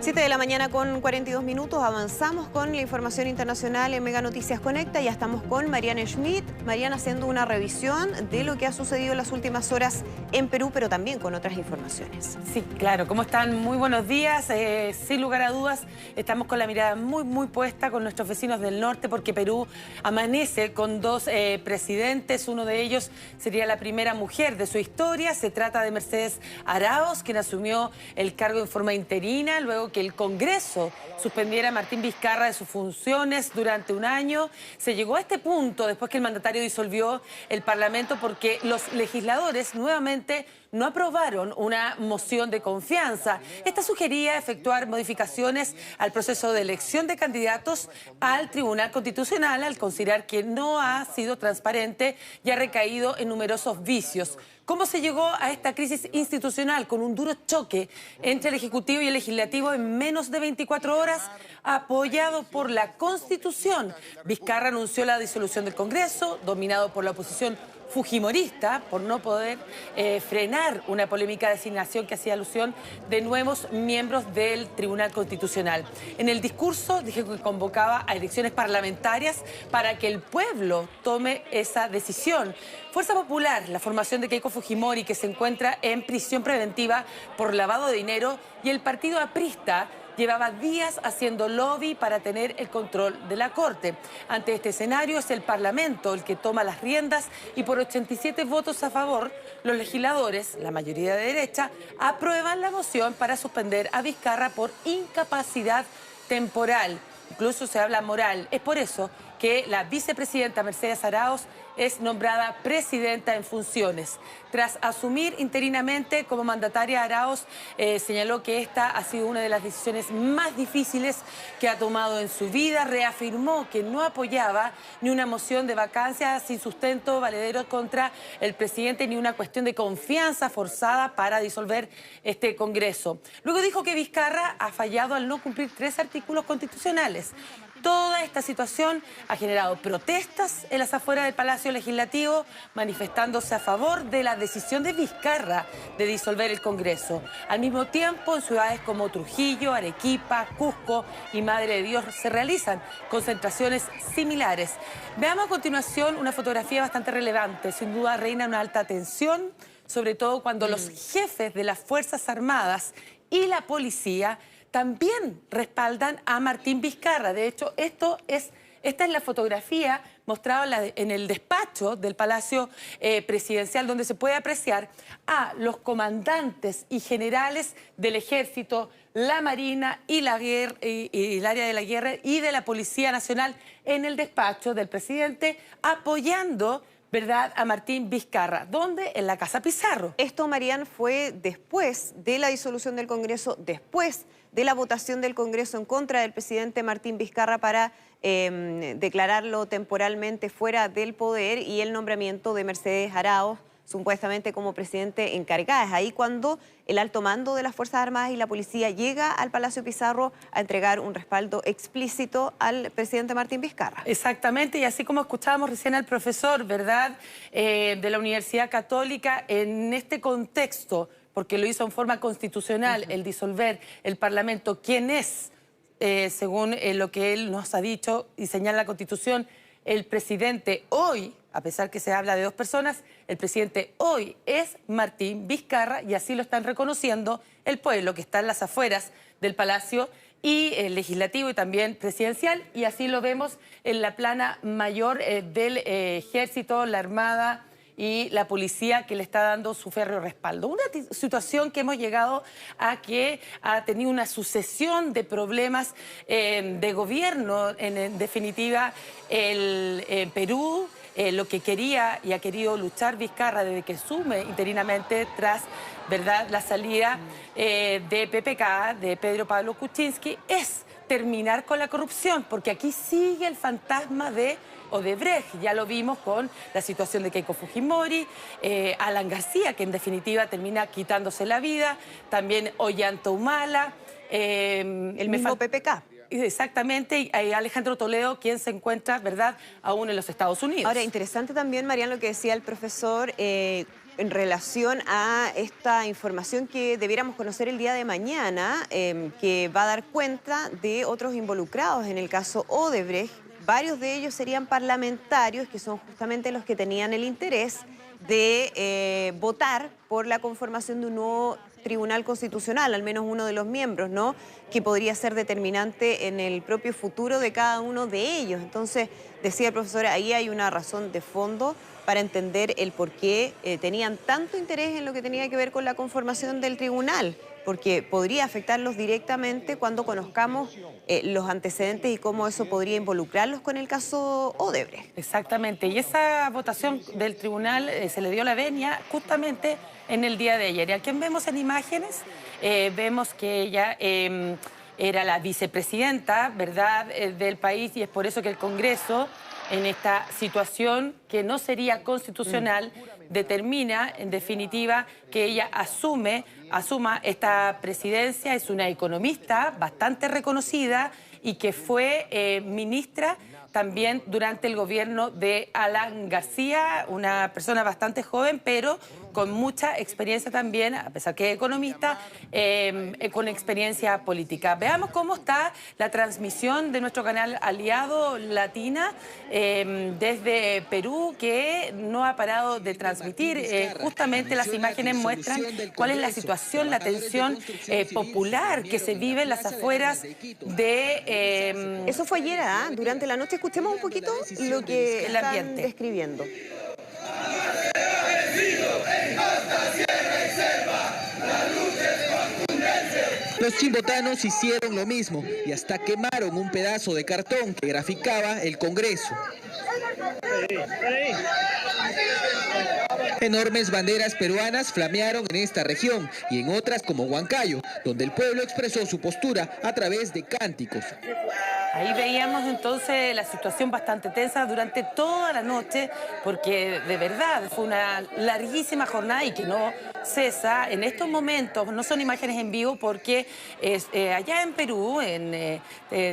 7 de la mañana con 42 minutos, avanzamos con la información internacional en Mega Noticias Conecta. Ya estamos con Mariana Schmidt. Mariana, haciendo una revisión de lo que ha sucedido en las últimas horas en Perú, pero también con otras informaciones. Sí, claro. ¿Cómo están? Muy buenos días. Sin lugar a dudas, estamos con la mirada muy puesta con nuestros vecinos del norte, porque Perú amanece con dos presidentes. Uno de ellos sería la primera mujer de su historia. Se trata de Mercedes Arauz, quien asumió el cargo en forma interina, luego que el Congreso suspendiera a Martín Vizcarra de sus funciones durante un año. Se llegó a este punto después que el mandatario disolvió el Parlamento porque los legisladores nuevamente no aprobaron una moción de confianza. Esta sugería efectuar modificaciones al proceso de elección de candidatos al Tribunal Constitucional al considerar que no ha sido transparente y ha recaído en numerosos vicios. ¿Cómo se llegó a esta crisis institucional? Con un duro choque entre el Ejecutivo y el Legislativo en menos de 24 horas, apoyado por la Constitución. Vizcarra anunció la disolución del Congreso, dominado por la oposición fujimorista, por no poder frenar una polémica designación que hacía alusión de nuevos miembros del Tribunal Constitucional. En el discurso dijo que convocaba a elecciones parlamentarias para que el pueblo tome esa decisión. Fuerza Popular, la formación de Keiko Fujimori, que se encuentra en prisión preventiva por lavado de dinero, y el partido aprista llevaba días haciendo lobby para tener el control de la Corte. Ante este escenario es el Parlamento el que toma las riendas y por 87 votos a favor, los legisladores, la mayoría de derecha, aprueban la moción para suspender a Vizcarra por incapacidad temporal. Incluso se habla moral. Es por eso que la vicepresidenta Mercedes Arauz es nombrada presidenta en funciones. Tras asumir interinamente como mandataria, Arauz señaló que esta ha sido una de las decisiones más difíciles que ha tomado en su vida. Reafirmó que no apoyaba ni una moción de vacancia sin sustento valedero contra el presidente, ni una cuestión de confianza forzada para disolver este Congreso. Luego dijo que Vizcarra ha fallado al no cumplir 3 artículos constitucionales. Toda esta situación ha generado protestas en las afueras del Palacio Legislativo, manifestándose a favor de la decisión de Vizcarra de disolver el Congreso. Al mismo tiempo, en ciudades como Trujillo, Arequipa, Cusco y Madre de Dios se realizan concentraciones similares. Veamos a continuación una fotografía bastante relevante. Sin duda reina una alta tensión, sobre todo cuando los jefes de las Fuerzas Armadas y la policía también respaldan a Martín Vizcarra. De hecho, esta es la fotografía mostrada en el despacho del Palacio Presidencial, donde se puede apreciar a los comandantes y generales del Ejército, la Marina y el área de la guerra y de la Policía Nacional en el despacho del presidente, apoyando, ¿verdad?, a Martín Vizcarra. ¿Dónde? En la Casa Pizarro. Esto, Marian, fue después de la disolución del Congreso, después de la votación del Congreso en contra del presidente Martín Vizcarra para declararlo temporalmente fuera del poder, y el nombramiento de Mercedes Arauz supuestamente como presidente encargada. Es ahí cuando el alto mando de las Fuerzas Armadas y la policía llega al Palacio Pizarro a entregar un respaldo explícito al presidente Martín Vizcarra. Exactamente, y así como escuchábamos recién al profesor, ¿verdad?, de la Universidad Católica, en este contexto, porque lo hizo en forma constitucional, el disolver el Parlamento, ¿quién es, según lo que él nos ha dicho y señala la Constitución, el presidente hoy? A pesar que se habla de 2 personas, el presidente hoy es Martín Vizcarra, y así lo están reconociendo el pueblo que está en las afueras del Palacio y el Legislativo y también presidencial, y así lo vemos en la plana mayor del Ejército, la Armada y la policía, que le está dando su férreo respaldo. Una situación que hemos llegado a que ha tenido una sucesión de problemas de gobierno, en definitiva el Perú. Lo que quería y ha querido luchar Vizcarra desde que asume interinamente tras, ¿verdad?, la salida de PPK, de Pedro Pablo Kuczynski, es terminar con la corrupción, porque aquí sigue el fantasma de Odebrecht. Ya lo vimos con la situación de Keiko Fujimori, Alan García, que en definitiva termina quitándose la vida, también Ollanta Humala, el mismo PPK. Exactamente, y Alejandro Toledo, quien se encuentra, ¿verdad?, aún en los Estados Unidos. Ahora, interesante también, Marian, lo que decía el profesor, en relación a esta información que debiéramos conocer el día de mañana, que va a dar cuenta de otros involucrados en el caso Odebrecht. Varios de ellos serían parlamentarios, que son justamente los que tenían el interés de votar por la conformación de un nuevo Tribunal Constitucional, al menos uno de los miembros, ¿no? Que podría ser determinante en el propio futuro de cada uno de ellos. Entonces, decía el profesor, ahí hay una razón de fondo para entender el por qué tenían tanto interés en lo que tenía que ver con la conformación del tribunal, porque podría afectarlos directamente cuando conozcamos los antecedentes y cómo eso podría involucrarlos con el caso Odebrecht. Exactamente, y esa votación del tribunal se le dio la venia justamente en el día de ayer. Y a quien vemos en imágenes, vemos que ella era la vicepresidenta, ¿verdad?, del país, y es por eso que el Congreso, en esta situación que no sería constitucional, determina, en definitiva, que ella asuma esta presidencia. Es una economista bastante reconocida y que fue ministra también durante el gobierno de Alan García, una persona bastante joven, pero con mucha experiencia también, a pesar que es economista, con experiencia política. Veamos cómo está la transmisión de nuestro canal aliado Latina desde Perú, que no ha parado de transmitir. Justamente las imágenes muestran cuál es la situación, la tensión popular que se vive en las afueras de... Eso fue ayer, durante la noche. Escuchemos un poquito lo que el están ambiente describiendo. Los chimbotanos hicieron lo mismo y hasta quemaron un pedazo de cartón que graficaba el Congreso. Enormes banderas peruanas flamearon en esta región y en otras como Huancayo, donde el pueblo expresó su postura a través de cánticos. Ahí veíamos entonces la situación bastante tensa durante toda la noche, porque de verdad fue una larguísima jornada y que no cesa. En estos momentos no son imágenes en vivo porque allá en Perú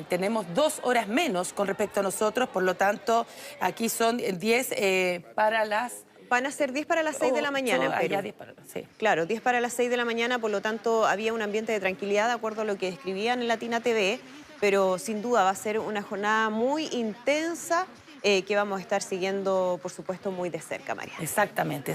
tenemos 2 horas menos con respecto a nosotros, por lo tanto aquí son 10 para las... Van a ser 10 para las 6 de la mañana en Perú. Allá 10 para, sí. Claro, 10 para las 6 de la mañana, por lo tanto había un ambiente de tranquilidad de acuerdo a lo que describían en Latina TV, pero sin duda va a ser una jornada muy intensa que vamos a estar siguiendo, por supuesto, muy de cerca, María. Exactamente.